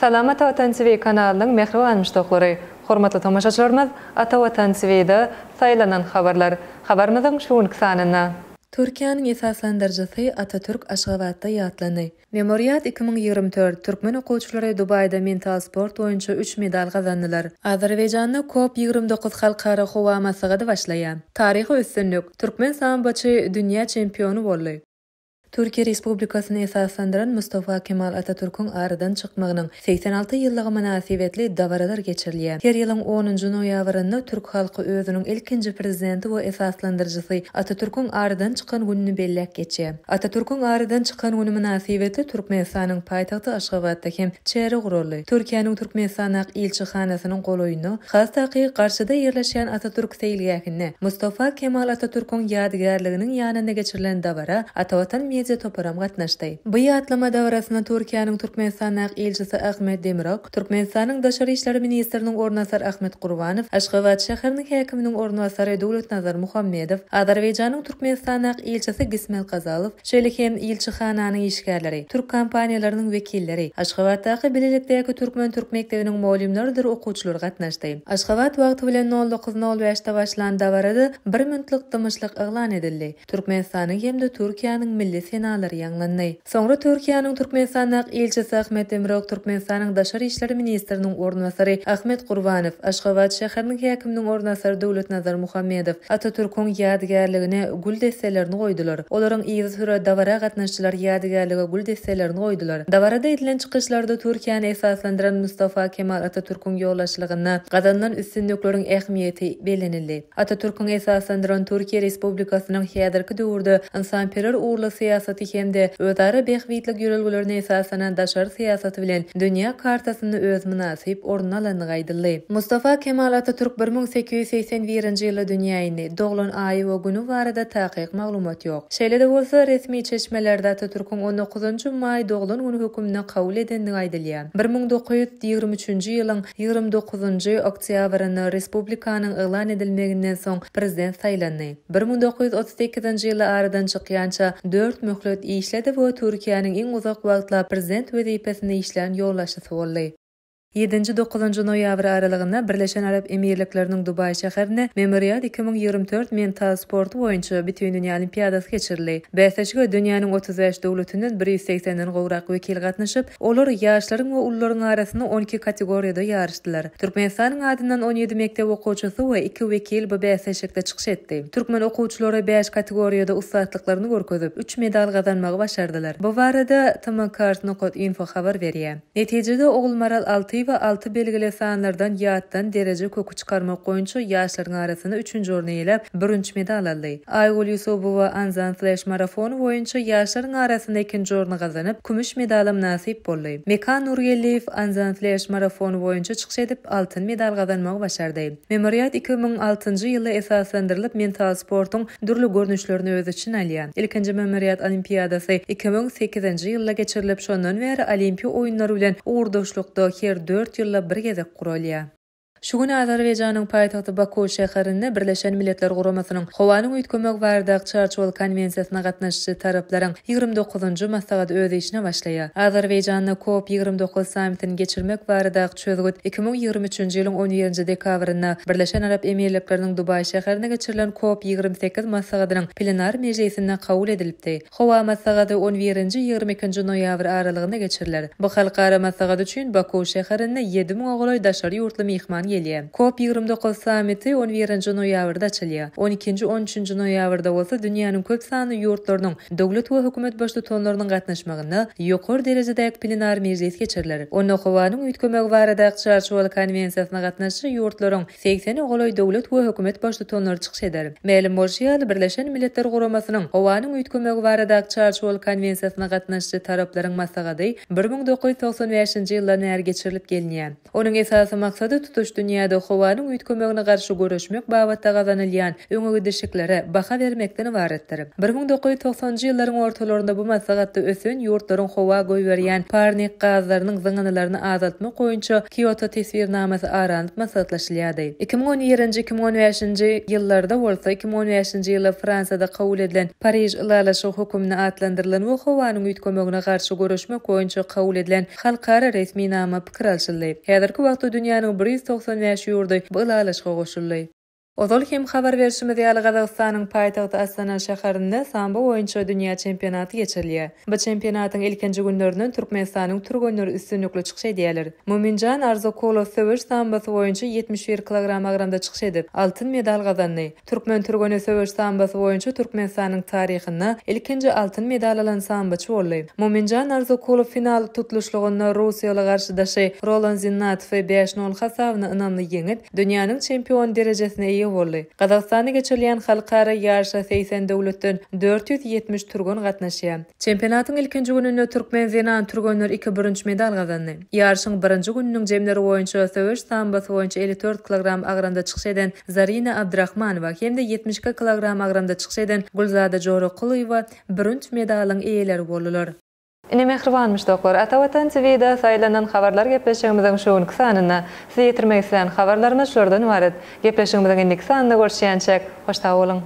Salama Atawatan TV kanalının mehriban müştaqlary, hormatly tamaşaçylarymyz, Atawatan TV'de saýlanan habarlar. Habarymyzyň şuňky sanyna. Türkiýanyň esaslandyrjysy Atatürk Aşgabatda ýatlany. Memoriat 2024 Türkmen okuwçylary Dubayda mental sport boýunça 3 medal gazandylar. Azerbaýjanyň COP29 halkara howa masagyny başlaýan. Taryhy üstünlük Türkmen samboçy dünýä çempionu boldy. Türkiye Respublikasyny esaslandyran Mustafa Kemal Atatürk'ün aradan çykmagynyň 86 ýyllygy münasibetli dawralar geçirilýär. Her ýylyň 10-njy noýabrynda Türk halky özüniň ilkinji prezidenti we esaslandyrjysy Atatürk'ün aradan çykan gününi belläp geçýär. Atatürk'ün aradan çykan güni münasibetli Türkmenistanyň paýtagty Aşgabatda hem çäre guruldy. Türkiýanyň Türkmenistanyň ilçihanasynyň goloýuny hastaky garşyda ýerleşýän Atatürk seýilgähine Mustafa Kemal Atatürk'ün ýadygarlyginiň ýanyna geçirilen dawra Atawatan media toparam gatnaşdy. Bu ýatlama dawrasyna Türkiýanyň Türkmenistanyň elçisi Ahmet Demirok, Türkmenistanyň daşary işleri ministriniň ornasar Ahmet Gurbanow, Aşgabat şäheriniň häkiminiň ornasary Dowlatnazar Muhammedow, Azerbaýjanyň Türkmenistanyň elçisi Gismel Qazalow, şeýle hem elçihananyň işgärleri, Türk kompaniýalarynyň wekilleri, Aşgabatdaky bilelikdäki Türkmen Türk mekdebiniň muallimleridir okuwçylar gatnaşdy. Aşgabat wagty bilen 09:05-de başlanan dawrada 1 minutlyk dymışlyk eglan edildi. Türkmenistanyň hem de Türkiýanyň milli senalary ýanglandy. Soňra Türkiýanyň Türkmenistanyň elçisi Ahmet Demirok, Türkmenistanyň daşary işleri ministriniň ornasary Ahmet Gurbanow, Aşgabat şäheriniň häkiminiň ornasary Dowlatnazar Muhammedow Atatürk'ün ýadygarlygine gül destelerini goýdular. Olaryň iýizi süre dawra gatnaşçylar ýadygarlyga gül destelerini goýdular. Dawrada edilen çykyşlarda Türkiýany esaslandyran Mustafa Kemal Atatürk'ün ýolaşlygyna gazandan üstünlikleriň ähmiýeti belenildi. Atatürk'ün esaslandyran Türkiýe Respublikasynyň häzirki döwürde insanperwer uğurlu siyaseti hemde özara behwitlik ýörelgilerine esasanan daşary siýasaty bilen dünýä kartasyny öz münasip ornuna alanyny gaýdyldy. Mustafa Kemal Atatürk 1881-nji ýylda dünýäni doglan aýy we güni barada takyk maglumat ýok. Şeýle-de bolsa resmi çeşmelerde Atatürk'ün 19-njy may doglan güni hökümine kabul edildi gaýdylýar. 1923-nji ýylyň 29-njy oktýabryny respublikanyň eglan edilmeginden soň prezident saýlandy. 1938-nji ýylda aradan çykýança 4 möhlet işledi we Türkiýanyň iň uzak wagtla prezident wezipesini işleýän ýollaşçysy boldy. 7-9 noýabr aralygynda Birleşen Arap Emirlikleriniň Dubai şäherine Memoriat 2024 mental sport boýunça bütün dünýä olimpiadasy geçirildi. Bäsleşige dünýäniň 35 dowlatynyň 180den gowrak wekil gatnaşyp, olar ýaşlaryň we ullaryň arasyna 12 kategoriýada ýarışdylar. Türkmenistanyň adyndan 17 mektep okuwçysy we 2 wekil bu bäsleşikde çykyş etdi. Türkmen okuwçylary 5 kategoriýada ustatlyklaryny görkezip 3 medal gazanmagy başardylar. Bu barada tmkart.info habar berýär. Netijede Ogul Maral 6 ve 6 belgili sanlardan ýatdan derece kökü çıkarmak goýunça ýaşlaryň arasyna 3-nji orny ýelep 1-nji medal aldy. Aýgul Ýusupowa Anzan Flash marafonu boýunça ýaşlaryň arasynda 2-nji orny gazanyp kümüş medalym nasip boldy. Mekan Nurgelliýew Anzan Flash marafonu boýunça çykyş edip altyn medal gazanmagy başardy. Memoriat 2006-njy ýylda esaslandyrylyp mental sportyň dürli görnüşlerini öz içine alýan. Ilkinji Memoriat olimpiadasy 2008-nji ýylda geçirilip şondan beri Olimpiýa oýunlary bilen uğurdaşlykda her 4 ýylla bir gezek gurulýar. Şu güni Azerbaýjanyň paýtagty Baku şäherinde Birleşen Milletler Guramasynyň howanyň üýtgemek bardak çarçowaly konvensiýasyna gatnaşyjy taraplaryň 29-njy masagada öz işine başlaýar. Azerbaýjanyň COP29 sammitini geçirmek bardak çözgüt 2023-nji ýylyň 11-nji dekabrynda Birleşen Arap Emirlikleriniň Dubai şäherine geçirilen COP28 masagadynyň plenar mejlisinde kabul edilipdi. Howa masagady 11-nji 22-nji noýabr aralygynda geçiriler. Bu halkara masagady üçin Baku şäherinde 7000 ogloý daşary ýurtly mehman COP29 sammiti 11-nji noýabrda açylýar. 12-nji 13-nji noýabrda bolsa dünýäniň köp sanly ýurtlarynyň dowlat we hökümet başlyklarynyň gatnaşmagyna ýokary derejedäki plenar mejlis geçirilir. Onu howanyň üýtgemek barada çarçowaly konvensiýasyna gatnaşyjy ýurtlaryň 80 ogloý dowlat we hökümet başlyklary çykyş eder. Mälim bolýar Birleşen Milletler Guramasynyň howanyň üýtgemek barada çarçowaly konvensiýasyna gatnaşyjy taraplaryň masagady 1995-nji ýyldan bäri geçirilip gelýär. Onuň esasy maksady tutuş dünyada howanyň üýtgemegine garşy görüşmek babatda gazanylýan öňe gidişiklere baha bermekden ibaretdir. 1990-njy ýyllaryň ortalarynda bu maslahatda ösen ýurtlaryň howa goýberýän parnik gazlarynyň zyňanylaryny azaltmak goýunça Kyoto tesbirnamasy aranyp maslahatlaşylýady. 2020-2015-nji ýyllarda bolsa 2015-nji ýyla Fransada kabul edilen Paryj ulalaşy hökümine atlandyrylan we howanyň üýtgemegine garşy görüşmek goýunça kabul edilen halkara resmi nama pikir alşyldy. Häzirki wagtda dünýäniň 195 ýurdy bu ulalaşyga goşuldy. Ozal hem habar berişimiz ýaly Gazagstanyň paýtagty Astana şäherinde samba boýunça dünýä çempionaty geçirilýär. Bu çempionatyň ilkinji günlerinden Türkmenistanyň türgenleri üstünlikli çykyş edýärler. Muminjan Arzukulov söwüş sambasy boýunça 71 kilogram agramda çykyş edip altyn medal gazandy. Türkmen türgeni söwüş sambasy boýunça Türkmenistanyň taryhyna ilkinji altyn medal alan sambaçy boldy. Muminjan Arzukulov final tutuluşlygyna Russiýaly garşydaşy Roland Zinnatow 5-0 hasabyna ynamly ýeňip dünýäniň çempion derejesine ýa boldy. Gazagstanda geçirilýän halkara ýarşa 80 döwletden 470 türgen gatnaşýar. Çempionatyň ilkinji gününde Türkmen Zenan türgenler 2 birinji medal gazandy. Ýarşyň birinji gününiň jemleri boýunça söwüş sambasy boýunça 54 kilogram agramda çykyş eden Zarina Abdrahmanova hemde 72 kilogram agramda çykyş eden Gulzada Joraqulowa birinji medalyň eýeleri boldylar. Ine mehribanmış doktor. Atawatan TV'de saylanan habarlar gepleşigimizin şuun kısanyna sizi ýetirmek isleýän habarlarymyz şurdan ibaret. Gepleşigimizin indik sanynda görüşýänçek hoşta bolun.